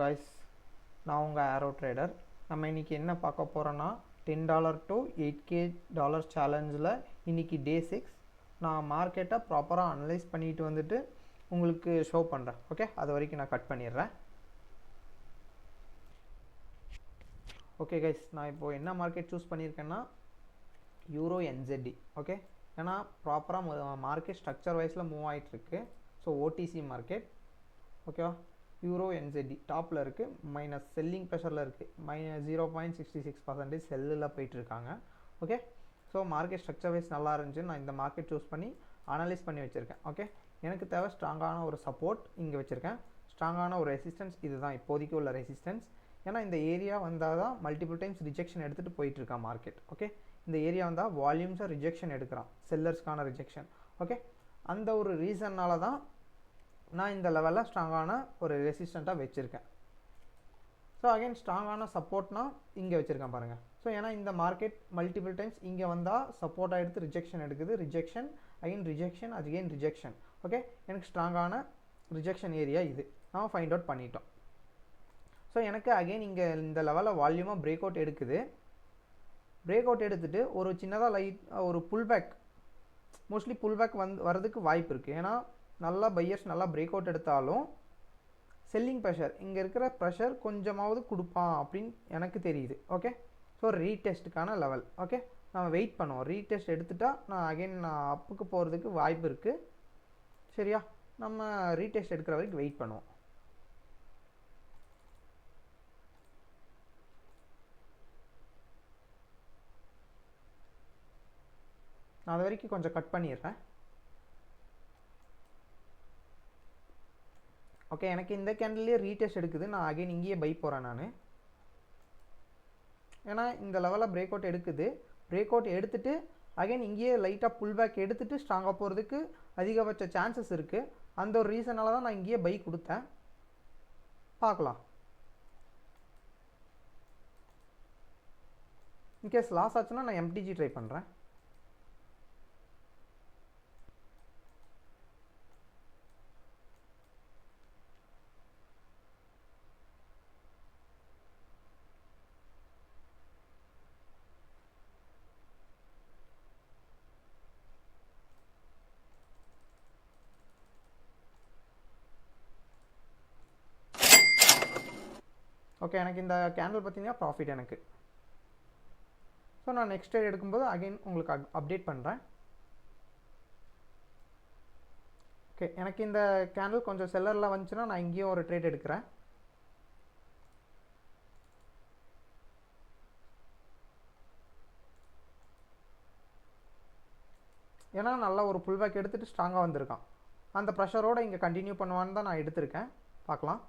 guys, நான் உங்கள் ஆரோ trader. நம்ம இன்றைக்கி என்ன பார்க்க போகிறோன்னா $10 to $8K சேலஞ்சில் இன்றைக்கி டே 6 நான் மார்க்கெட்டை ப்ராப்பராக அனலைஸ் பண்ணிட்டு வந்துட்டு உங்களுக்கு ஷோ பண்ணுறேன். ஓகே, அது வரைக்கும் நான் கட் பண்ணிடுறேன். ஓகே கைஸ், நான் இப்போது என்ன மார்க்கெட் சூஸ் பண்ணியிருக்கேன்னா யூரோ NZD. ஓகே, ஏன்னா ப்ராப்பராக மார்க்கெட் ஸ்ட்ரக்சர் வைஸில் மூவ் ஆகிட்டுருக்கு. ஸோ ஓடிசி மார்க்கெட். ஓகேவா, யூரோ NZD டாப்பில் இருக்குது, மைனஸ் செல்லிங் ப்ரெஷரில் இருக்குது, -0.66% செல்லில் போயிட்டுருக்காங்க. Okay, so market structure wise நல்லா இருந்துச்சு. நான் இந்த மார்க்கெட் சூஸ் பண்ணி அனலைஸ் பண்ணி வச்சுருக்கேன். ஓகே, எனக்கு தேவை ஸ்ட்ராங்கான ஒரு சப்போர்ட் இங்கே வச்சுருக்கேன், ஸ்ட்ராங்கான ஒரு ரெசிஸ்டன்ஸ். இதுதான் இப்போதைக்கு உள்ள ரெசிஸ்டன்ஸ். ஏன்னா இந்த ஏரியா வந்தால் தான் மல்டிபிள் டைம்ஸ் ரிஜெக்ஷன் எடுத்துகிட்டு போயிட்டுருக்கான் மார்க்கெட். ஓகே, இந்த ஏரியா வந்தால் வால்யூம்ஸாக ரிஜெக்ஷன் எடுக்கிறான், செல்லர்ஸ்க்கான ரிஜெக்ஷன். ஓகே, அந்த ஒரு ரீசன்னால தான் நான் இந்த லெவலில் ஸ்ட்ராங்கான ஒரு ரெசிஸ்டண்ட்டாக வச்சுருக்கேன். ஸோ அகைன் ஸ்ட்ராங்கான சப்போர்ட்னா இங்கே வச்சுருக்கேன் பாருங்கள். ஸோ ஏன்னா இந்த மார்க்கெட் மல்டிபிள் டைம்ஸ் இங்கே வந்தால் சப்போர்ட்டாக எடுத்து ரிஜெக்ஷன் எடுக்குது, rejection again rejection again rejection. Okay, எனக்கு ஸ்ட்ராங்கான ரிஜெக்ஷன் ஏரியா இது நம்ம ஃபைண்ட் அவுட் பண்ணிட்டோம். ஸோ எனக்கு அகைன் இங்கே இந்த லெவலில் வால்யூமாக பிரேக் அவுட் எடுக்குது. பிரேக் அவுட் எடுத்துகிட்டு ஒரு சின்னதாக ஒரு pull back, mostly pull back வரதுக்கு வாய்ப்பு இருக்குது. ஏன்னா நல்லா பையர்ஸ் நல்லா பிரேக் அவுட் எடுத்தாலும் செல்லிங் ப்ரெஷர், இங்கே இருக்கிற ப்ரெஷர் கொஞ்சமாவது கொடுப்பான் அப்படின்னு எனக்கு தெரியுது. ஓகே, ஸோ ரீடெஸ்ட்டுக்கான லெவல். ஓகே, நம்ம வெயிட் பண்ணுவோம். ரீடெஸ்ட் எடுத்துட்டா நான் அப்புக்கு போகிறதுக்கு வாய்ப்பு இருக்குது. சரியா, நம்ம ரீடெஸ்ட் எடுக்கிற வரைக்கும் வெயிட் பண்ணுவோம். நான் அது வரைக்கும் கொஞ்சம் கட் பண்ணிடுறேன். ஓகே, எனக்கு இந்த கேண்டில்லே ரீடெஸ்ட் எடுக்குது. நான் அகைன் இங்கேயே பை போகிறேன் நான். ஏன்னா இந்த லெவலில் பிரேக் அவுட் எடுக்குது. பிரேக் அவுட் எடுத்துகிட்டு அகைன் இங்கேயே லைட்டாக புல் பேக் எடுத்துகிட்டு ஸ்ட்ராங்காக போகிறதுக்கு அதிகபட்ச சான்சஸ் இருக்குது. அந்த ஒரு ரீசனால தான் நான் இங்கேயே பை கொடுத்தேன். பார்க்கலாம். இன்கேஸ் லாஸ் ஆச்சுன்னா நான் MTG ட்ரை பண்ணுறேன். ஓகே, எனக்கு இந்த கேண்டில் பார்த்தீங்கன்னா ப்ராஃபிட் எனக்கு. ஸோ நான் நெக்ஸ்ட் ட்ரேட் எடுக்கும்போது அகைன் உங்களுக்கு அப்டேட் பண்ணுறேன். ஓகே, எனக்கு இந்த கேண்டில் கொஞ்சம் செல்லரில் வந்துச்சுன்னா நான் இங்கேயும் ஒரு ட்ரேட் எடுக்கிறேன். ஏன்னா நல்லா ஒரு புல் பேக் எடுத்துகிட்டு ஸ்ட்ராங்காக வந்திருக்கான். அந்த ப்ரெஷரோடு இங்கே கண்டினியூ பண்ணுவான்னு தான் நான் எடுத்திருக்கேன். பார்க்கலாம்.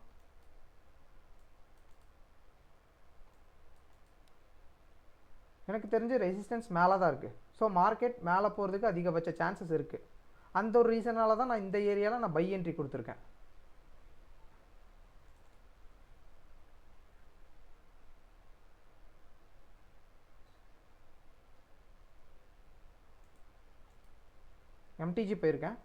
எனக்கு தெரிஞ்சு ரெசிஸ்டன்ஸ் மேலே தான் இருக்குது. ஸோ மார்க்கெட் மேலே போகிறதுக்கு அதிகபட்ச சான்சஸ் இருக்குது. அந்த ஒரு ரீசனால தான் நான் இந்த ஏரியாவில் நான் பை என்ட்ரி கொடுத்துருக்கேன். MTG போயிருக்கேன்.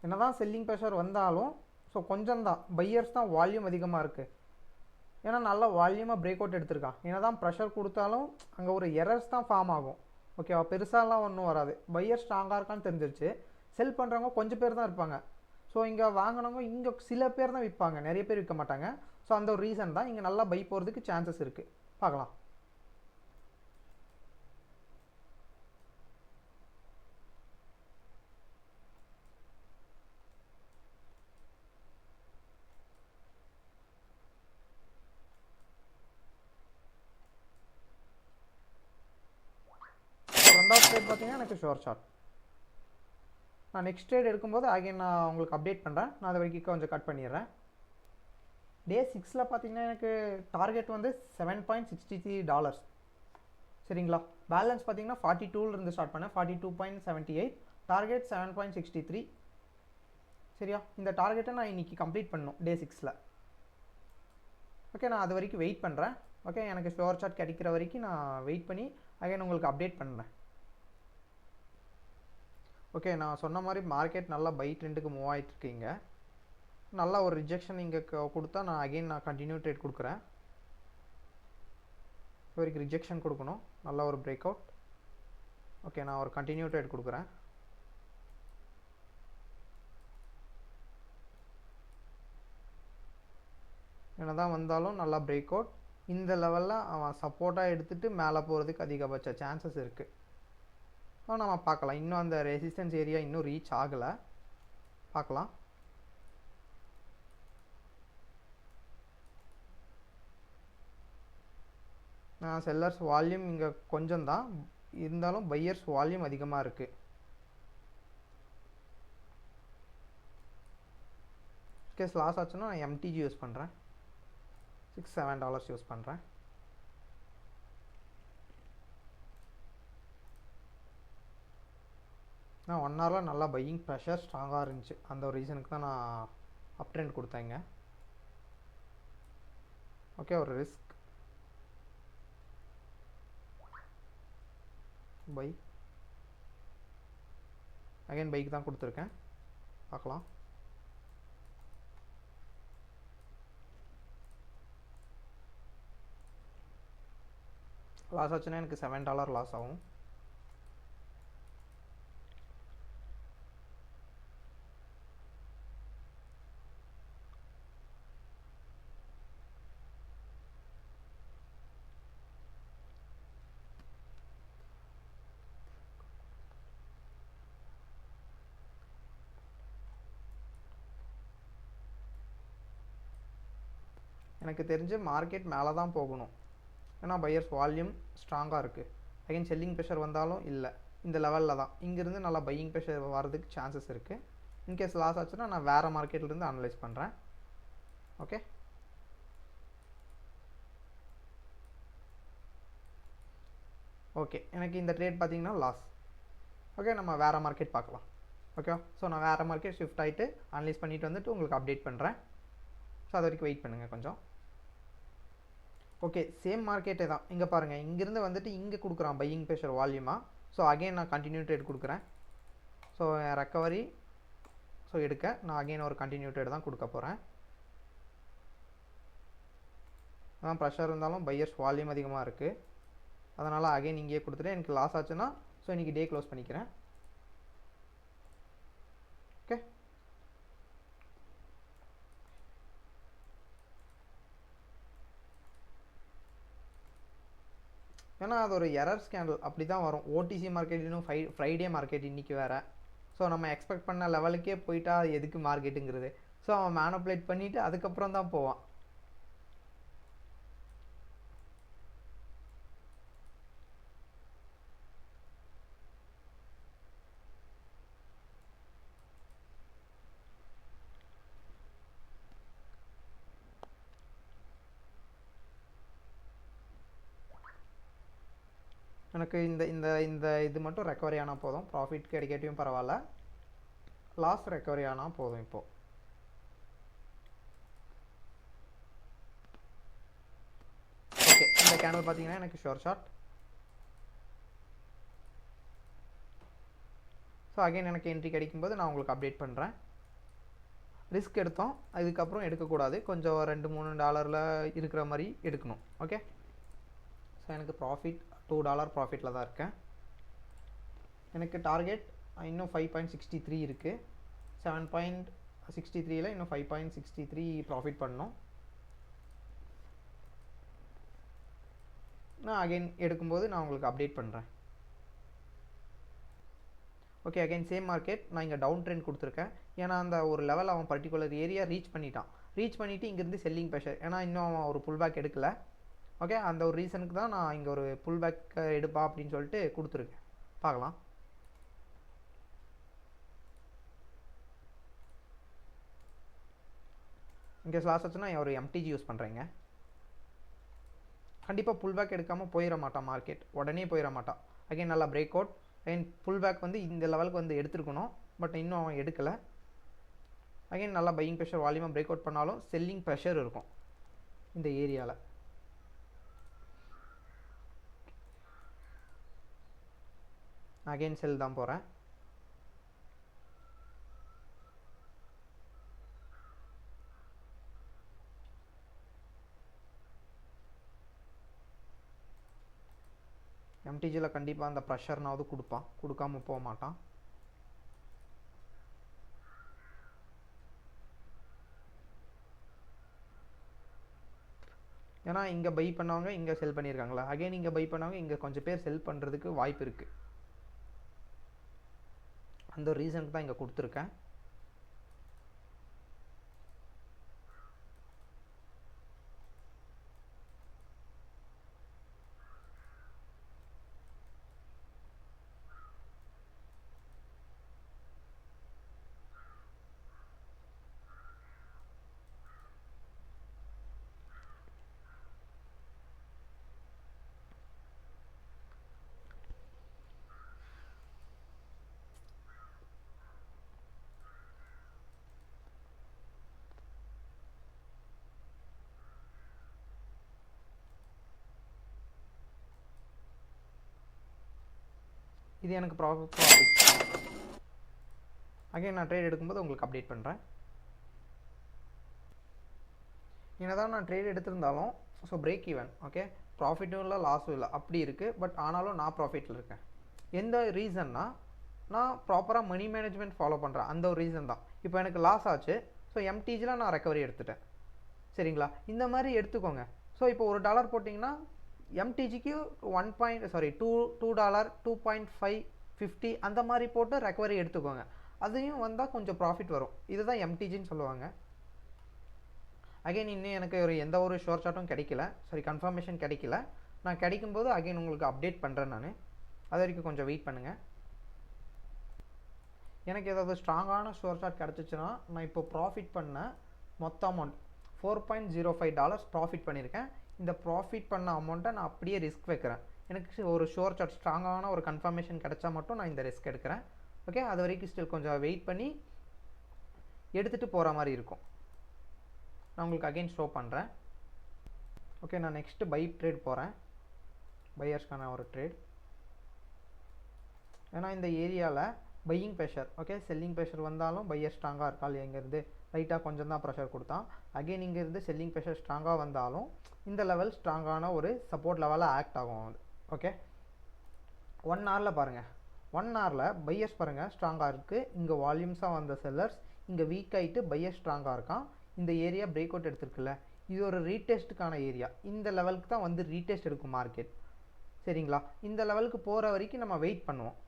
என்னதான் செல்லிங் ப்ரெஷர் வந்தாலும் ஸோ கொஞ்சம் தான் பையர்ஸ் தான் வால்யூம் அதிகமாக இருக்குது. ஏன்னா நல்லா வால்யூமாக பிரேக் அவுட் எடுத்திருக்கான். என்ன தான் ப்ரெஷர் கொடுத்தாலும் அங்கே ஒரு எரர்ஸ் தான் ஃபார்ம் ஆகும். ஓகேவா, பெருசாலாம் ஒன்றும் வராது. பையர் ஸ்ட்ராங்காக இருக்கான்னு தெரிஞ்சிருச்சு. செல் பண்ணுறவங்க கொஞ்சம் பேர் தான் இருப்பாங்க. ஸோ இங்கே வாங்கினவங்க இங்கே சில பேர் தான் விற்பாங்க, நிறைய பேர் விற்க மாட்டாங்க. ஸோ அந்த ஒரு ரீசன் தான் இங்கே நல்லா பை போகிறதுக்கு சான்சஸ் இருக்குது. பார்க்கலாம். ரெண்டாவது ட்ரேட் பார்த்தீங்கன்னா எனக்கு ஷோர் ஷார்ட். நான் நெக்ஸ்ட் ட்ரேட் எடுக்கும்போது அகைன் நான் உங்களுக்கு அப்டேட் பண்ணுறேன். நான் அது வரைக்கும் கொஞ்சம் கட் பண்ணிடுறேன். டே 6 பார்த்தீங்கன்னா எனக்கு டார்கெட் வந்து $7.63. சரிங்களா, பேலன்ஸ் பார்த்தீங்கன்னா 42 ஸ்டார்ட் பண்ணேன், 42.78. டார்கெட் 7.63. சரியா, இந்த டார்கெட்டை நான் இன்றைக்கி கம்ப்ளீட் பண்ணணும் டே 6. ஓகே, நான் அது வரைக்கும் வெயிட் பண்ணுறேன். ஓகே, எனக்கு ஃப்ளோர் சார்ட் கிடைக்கிற வரைக்கும் நான் வெயிட் பண்ணி அகைன் உங்களுக்கு அப்டேட் பண்ணுறேன். ஓகே, நான் சொன்ன மாதிரி மார்க்கெட் நல்லா பை ட்ரெண்டுக்கு மூவ் ஆகிட்டுருக்கீங்க. நல்லா ஒரு ரிஜெக்ஷன் இங்கே கொடுத்தா நான் கண்டினியூ ட்ரேட் கொடுக்குறேன். வரைக்கும் ரிஜெக்ஷன் கொடுக்கணும், நல்ல ஒரு பிரேக் அவுட். ஓகே, நான் ஒரு கண்டினியூ ட்ரேட் கொடுக்குறேன். என்னதான் வந்தாலும் நல்லா பிரேக் அவுட். இந்த லெவலில் அவன் சப்போர்ட்டாக எடுத்துகிட்டு மேலே போகிறதுக்கு அதிகபட்ச சான்சஸ் இருக்குது. நம்ம பார்க்கலாம். இன்னும் அந்த ரெசிஸ்டன்ஸ் ஏரியா இன்னும் ரீச் ஆகலை, பார்க்கலாம். செல்லர்ஸ் வால்யூம் இங்கே கொஞ்சம் தான் இருந்தாலும் பையர்ஸ் வால்யூம் அதிகமாக இருக்குது. கேஸ் லாஸ் ஆச்சுன்னா நான் எம்டிஜி யூஸ் பண்ணுறேன், $6-7 யூஸ் பண்ணுறேன். நான் 1 ஹவரில் நல்லா பையிங் ப்ரெஷர் ஸ்ட்ராங்காக இருந்துச்சு. அந்த ஒரு ரீசனுக்கு தான் நான் அப் ட்ரெண்ட் கொடுத்தேங்க. ஓகே, ஒரு ரிஸ்க் பை, அகைன் பைக்கு தான் கொடுத்துருக்கேன், பார்க்கலாம். லாஸ் ஆச்சுன்னா எனக்கு $7 லாஸ் ஆகும். எனக்கு தெரிஞ்சு மார்க்கெட் மேலே தான் போகணும், ஏன்னா பையர்ஸ் வால்யூம் ஸ்ட்ராங்காக இருக்குது. அகைன் செல்லிங் ப்ரெஷர் வந்தாலும் இல்லை, இந்த லெவலில் தான். இங்கேருந்து நல்லா பையிங் ப்ரெஷர் வரதுக்கு சான்சஸ் இருக்குது. இன்கேஸ் லாஸ் ஆச்சுன்னா நான் வேறு மார்க்கெட்லேருந்து அனலைஸ் பண்ணுறேன். ஓகே, ஓகே, எனக்கு இந்த ட்ரேட் பார்த்தீங்கன்னா லாஸ். ஓகே, நம்ம வேறு மார்க்கெட் பார்க்கலாம். ஓகே, ஸோ நான் வேறு மார்க்கெட் ஷிஃப்ட் ஆகிட்டு அனலைஸ் பண்ணிவிட்டு வந்துட்டு உங்களுக்கு அப்டேட் பண்ணுறேன். ஸோ அது வரைக்கும் வெயிட் பண்ணுங்கள் கொஞ்சம். ஓகே, சேம் மார்க்கெட்டே தான். இங்கே பாருங்கள், இங்கேருந்து வந்துட்டு இங்கே கொடுக்குறான் பையிங் ப்ரெஷர் வால்யூமாக. ஸோ அகெயின் நான் கண்டினியூ ட்ரேட் கொடுக்குறேன். ஸோ ரெக்கவரி ஸோ எடுக்க நான் அகெயின் ஒரு கண்டினியூ ட்ரேட் தான் கொடுக்க போகிறேன். அதான் ப்ரெஷர் இருந்தாலும் பையர்ஸ் வால்யூம் அதிகமாக இருக்குது, அதனால் அகெயின் இங்கேயே கொடுத்துட்டு எனக்கு லாஸ் ஆச்சுன்னா ஸோ இன்றைக்கி டே க்ளோஸ் பண்ணிக்கிறேன். ஓகே, ஏன்னா அது ஒரு எரர் ஸ்கேண்டல் அப்படி தான் வரும். ஓடிசி மார்க்கெட் இன்னும் ஃப்ரைடே மார்க்கெட் இன்றைக்கி வேறு. ஸோ நம்ம எக்ஸ்பெக்ட் பண்ண லெவலுக்கே போயிட்டா எதுக்கு மார்க்கெட்டுங்கிறது. ஸோ அவன் மேனுப்புலேட் பண்ணிவிட்டு அதுக்கப்புறம் தான் போவான். எனக்கு இந்த இந்த இந்த இது மட்டும் ரெக்கவரி ஆனால் போதும். ப்ராஃபிட் கிடைக்கட்டும் பரவாயில்ல, லாஸ் ரெக்கவரி ஆனால் போதும். இப்போது ஓகே, இந்த கேண்டில் பார்த்தீங்கன்னா எனக்கு ஷோர் ஷார்ட். ஸோ அகைன் எனக்கு என்ட்ரி கிடைக்கும்போது நான் உங்களுக்கு அப்டேட் பண்ணுறேன். ரிஸ்க் எடுத்தோம், அதுக்கப்புறம் எடுக்கக்கூடாது, கொஞ்சம் $2-3 இருக்கிற மாதிரி எடுக்கணும். ஓகே, ஸோ எனக்கு ப்ராஃபிட் $2 ப்ராஃபிட்டில் தான் இருக்கேன். எனக்கு டார்கெட் இன்னும் 5.63 இருக்குது. 7.63ல் இன்னும் 5.63 ப்ராஃபிட் பண்ணணும். நான் அகைன் எடுக்கும்போது நான் உங்களுக்கு அப்டேட் பண்ணுறேன். Okay, again same market. நான் இங்கே டவுன் ட்ரெண்ட் கொடுத்துருக்கேன், ஏன்னா அந்த ஒரு லெவல் அவன் பர்டிகுலர் ஏரியா ரீச் பண்ணிட்டான். ரீச் பண்ணிவிட்டு இங்கேருந்து செல்லிங் ப்ரெஷர், ஏன்னா இன்னும் அவன் ஒரு புல் பேக் எடுக்கலை. ஓகே, அந்த ஒரு ரீசனுக்கு தான் நான் இங்கே ஒரு புல் பேக் எடுப்பா அப்படின்னு சொல்லிட்டு கொடுத்துருக்கேன். பார்க்கலாம். இங்கே லாஸ் ஆச்சுன்னா ஒரு எம்டிஜி யூஸ் பண்ணுறேங்க. கண்டிப்பாக புல் பேக் எடுக்காமல் போயிட மாட்டான் மார்க்கெட், உடனே போயிட மாட்டான். அகைன் நல்லா break out. Again pull back வந்து இந்த லெவலுக்கு வந்து எடுத்துருக்கணும், பட் இன்னும் அவன் எடுக்கலை. அகைன் நல்லா பையிங் ப்ரெஷர் வால்யூமாக பிரேக் அவுட் பண்ணாலும் செல்லிங் ப்ரெஷர் இருக்கும். இந்த ஏரியாவில். அகைன் செல் தான் போகிறேன். எம்டிஜியில் கண்டிப்பாக அந்த ப்ரெஷர்னாவது கொடுப்பான், கொடுக்காம போக மாட்டான். ஏன்னா இங்கே பை பண்ணவங்க இங்கே செல் பண்ணியிருக்காங்களா, அகைன் இங்கே பை பண்ணவங்க இங்கே கொஞ்சம் பேர் செல் பண்ணுறதுக்கு வாய்ப்பு இருக்குது. அந்த ஒரு ரீசனுக்கு தான் இங்கே கொடுத்துருக்கேன். இது எனக்கு ப்ராஃபிட். அகைன் நான் ட்ரேட் எடுக்கும்போது உங்களுக்கு அப்டேட் பண்ணுறேன். என்னதான் நான் ட்ரேட் எடுத்திருந்தாலும் ஸோ பிரேக் ஈவன், ஓகே, ப்ராஃபிட்டும் இல்லை லாஸும் இல்லை அப்படி இருக்குது. பட் ஆனாலும் நான் ப்ராஃபிட்டில் இருக்கேன். எந்த ரீசன்னா நான் ப்ராப்பராக மணி மேனேஜ்மெண்ட் ஃபாலோ பண்ணுறேன், அந்த ஒரு ரீசன் தான். இப்போ எனக்கு லாஸ் ஆச்சு, ஸோ எம்டிஜியில் நான் ரெக்கவரி எடுத்துட்டேன். சரிங்களா, இந்த மாதிரி எடுத்துக்கோங்க. ஸோ இப்போ $1 போட்டிங்கன்னா எம்டிஜிக்கு $2 2.550 அந்த மாதிரி போட்டு ரெக்கவரி எடுத்துக்கோங்க. அதையும் வந்தால் கொஞ்சம் ப்ராஃபிட் வரும். இதுதான் எம்டிஜின்னு சொல்லுவாங்க. அகைன் இன்னும் எனக்கு எந்த ஒரு ஷோர் சார்ட்டும் கிடைக்கல, கன்ஃபர்மேஷன் கிடைக்கல. நான் கிடைக்கும்போது அகைன் உங்களுக்கு அப்டேட் பண்ணுறேன். நான் அது வரைக்கும் கொஞ்சம் வெயிட் பண்ணுங்கள். எனக்கு ஏதாவது ஸ்ட்ராங்கான ஷோர் சார்ட் கிடச்சிச்சுன்னா நான் இப்போ ப்ராஃபிட் பண்ண மொத்த அமௌண்ட் $4.05 ப்ராஃபிட் பண்ணியிருக்கேன். இந்த ப்ராஃபிட் பண்ண அமௌண்ட்டை நான் அப்படியே ரிஸ்க் வைக்கிறேன். எனக்கு ஒரு ஷோர் சார்ட் ஸ்ட்ராங்கான ஒரு கன்ஃபர்மேஷன் கிடைச்சா மட்டும் நான் இந்த ரிஸ்க் எடுக்கிறேன். ஓகே, அது வரைக்கும் ஸ்டில் கொஞ்சம் வெயிட் பண்ணி எடுத்துகிட்டு போகிற மாதிரி இருக்கும். நான் உங்களுக்கு அகைன் ஷோ பண்ணுறேன். ஓகே, நான் நெக்ஸ்ட்டு பை ட்ரேட் போகிறேன். பையர்ஸ்க்கான ஒரு ட்ரேட். ஏன்னா இந்த ஏரியாவில் buying pressure, okay, selling pressure வந்தாலும் பையர் ஸ்ட்ராங்காக இருக்கா இல்லையா, இங்கேருந்து லைட்டாக கொஞ்சம் தான் ப்ரெஷர் கொடுத்தான். அகைன் இங்கேருந்து செல்லிங் ப்ரெஷர் ஸ்ட்ராங்காக வந்தாலும் இந்த லெவல் ஸ்ட்ராங்கான ஒரு சப்போர்ட் லெவலில் ஆக்ட் ஆகும் அது. ஓகே, 1 ஹவரில் பாருங்கள், 1 ஹவரில் பையர்ஸ் பாருங்கள் ஸ்ட்ராங்காக இருக்குது. இங்கே வால்யூம்ஸாக வந்த செல்லர்ஸ் இங்கே வீக் ஆகிட்டு பையர் ஸ்ட்ராங்காக இருக்கான். இந்த ஏரியா பிரேக் அவுட் எடுத்துருக்குல்ல, இது ஒரு ரீடெஸ்ட்டுக்கான ஏரியா. இந்த லெவலுக்கு தான் வந்து ரீடெஸ்ட் எடுக்கும் மார்க்கெட். சரிங்களா, இந்த லெவலுக்கு போகிற வரைக்கும் நம்ம வெயிட் பண்ணுவோம்.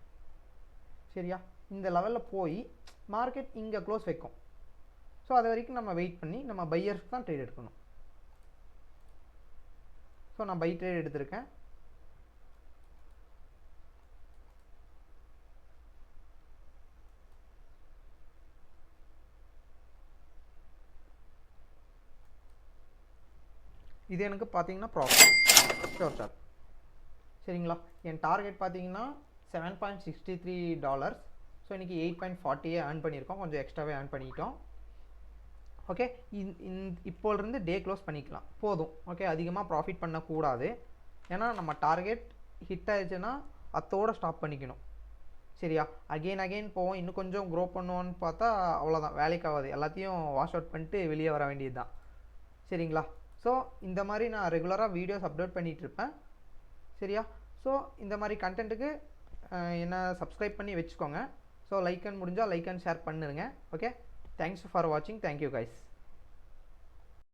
சரியா, இந்த லெவலில் போய் மார்க்கெட் இங்கே க்ளோஸ் வைக்கும். ஸோ அது வரைக்கும் நம்ம வெயிட் பண்ணி நம்ம பையர்ஸ்க்கு தான் ட்ரேட் எடுக்கணும். ஸோ நான் பை ட்ரேட் எடுத்திருக்கேன். இது எனக்கு பார்த்தீங்கன்னா ப்ராஃபிட் ஷோர் சார்ட். சரிங்களா, என் டார்கெட் பார்த்தீங்கன்னா $7.63. ஸோ இன்றைக்கி 8.40 ஏர்ன் பண்ணியிருக்கோம், கொஞ்சம் எக்ஸ்ட்ராவே ஏர்ன் பண்ணிட்டோம். ஓகே, இப்போலேருந்து டே க்ளோஸ் பண்ணிக்கலாம் போதும். ஓகே, அதிகமாக ப்ராஃபிட் பண்ணக்கூடாது. ஏன்னா நம்ம டார்கெட் ஹிட் ஆயிடுச்சுன்னா அத்தோடு ஸ்டாப் பண்ணிக்கணும். சரியா, அகெயின் போவோம், இன்னும் கொஞ்சம் க்ரோ பண்ணுவோன்னு பார்த்தா அவ்வளோதான், வேலைக்கு ஆகாது. எல்லாத்தையும் வாஷ் அவுட் பண்ணிட்டு வெளியே வர வேண்டியது தான். சரிங்களா, ஸோ இந்த மாதிரி நான் ரெகுலராக வீடியோஸ் அப்லோட் பண்ணிகிட்ருப்பேன். சரியா, ஸோ இந்த மாதிரி கண்டென்ட்டுக்கு என்ன சப்ஸ்கிரைப் பண்ணி வச்சுக்கோங்க. ஸோ லைக் அண்ட் முடிஞ்சால் லைக் அண்ட் ஷேர் பண்ணுங்க. ஓகே, தேங்க்ஸ் ஃபார் வாட்சிங். Thank you guys.